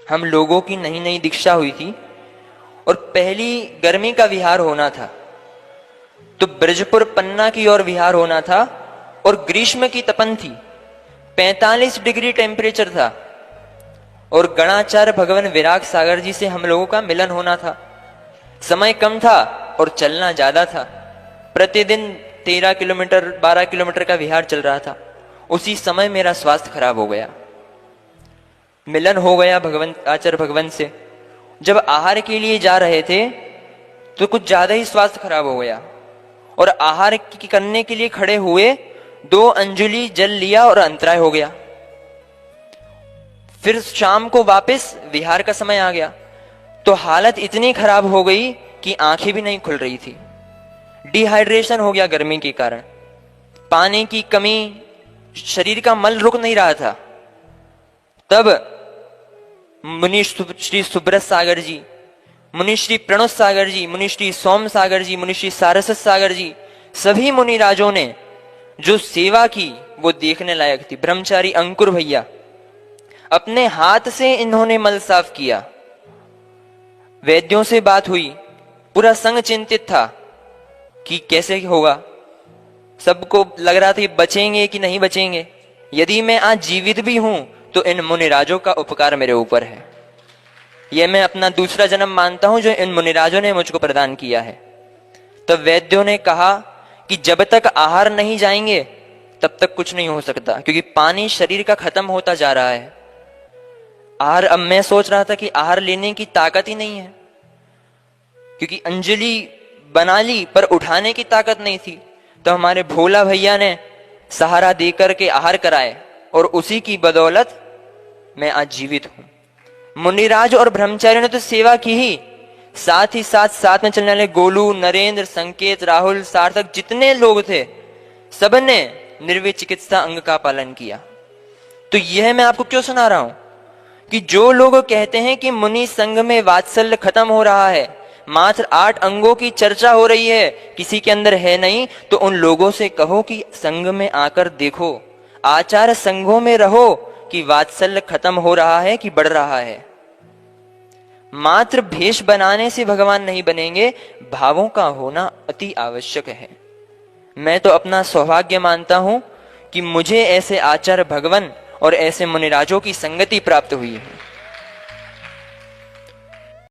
हम लोगों की नई नई दीक्षा हुई थी और पहली गर्मी का विहार होना था, तो ब्रजपुर पन्ना की ओर विहार होना था और ग्रीष्म की तपन थी। 45 डिग्री टेम्परेचर था और गणाचार्य भगवान विराग सागर जी से हम लोगों का मिलन होना था। समय कम था और चलना ज्यादा था। प्रतिदिन 13 किलोमीटर 12 किलोमीटर का विहार चल रहा था। उसी समय मेरा स्वास्थ्य खराब हो गया। मिलन हो गया भगवान आचार्य भगवान से। जब आहार के लिए जा रहे थे तो कुछ ज्यादा ही स्वास्थ्य खराब हो गया और आहार करने के लिए खड़े हुए 2 अंजुलि जल लिया और अंतराय हो गया। फिर शाम को वापस विहार का समय आ गया तो हालत इतनी खराब हो गई कि आंखें भी नहीं खुल रही थी। डिहाइड्रेशन हो गया गर्मी के कारण, पानी की कमी, शरीर का मल रुक नहीं रहा था। तब मुनि श्री सुब्रत सागर जी, मुनि श्री प्रणुत सागर जी, मुनि श्री सोम सागर जी, मुनि श्री सारस्वत सागर जी, सभी मुनि राजों ने जो सेवा की वो देखने लायक थी। ब्रह्मचारी अंकुर भैया अपने हाथ से इन्होंने मल साफ किया। वैद्यों से बात हुई, पूरा संघ चिंतित था कि कैसे होगा। सबको लग रहा था बचेंगे कि नहीं बचेंगे। यदि मैं आज जीवित भी हूं तो इन मुनिराजों का उपकार मेरे ऊपर है। यह मैं अपना दूसरा जन्म मानता हूं जो इन मुनिराजों ने मुझको प्रदान किया है। तब वैद्यों ने कहा कि जब तक आहार नहीं जाएंगे तब तक कुछ नहीं हो सकता, क्योंकि पानी शरीर का खत्म होता जा रहा है। आहार, अब मैं सोच रहा था कि आहार लेने की ताकत ही नहीं है, क्योंकि अंजलि बना ली पर उठाने की ताकत नहीं थी। तो हमारे भोला भैया ने सहारा देकर के आहार कराए और उसी की बदौलत मैं आज जीवित हूं। मुनिराज और ब्रह्मचारियों ने तो सेवा की ही, साथ ही साथ में चलने वाले गोलू, नरेंद्र, संकेत, राहुल, सार्थक, जितने लोग थे सबने निर्विघ्न चिकित्सा अंग का पालन किया। तो यह मैं आपको क्यों सुना रहा हूं कि जो लोग कहते हैं कि मुनि संघ में वात्सल्य खत्म हो रहा है, मात्र 8 अंगों की चर्चा हो रही है, किसी के अंदर है नहीं, तो उन लोगों से कहो कि संघ में आकर देखो, आचार संघों में रहो कि वात्सल्य खत्म हो रहा है कि बढ़ रहा है। मात्र भेष बनाने से भगवान नहीं बनेंगे, भावों का होना अति आवश्यक है। मैं तो अपना सौभाग्य मानता हूं कि मुझे ऐसे आचार्य भगवान और ऐसे मुनिराजों की संगति प्राप्त हुई है।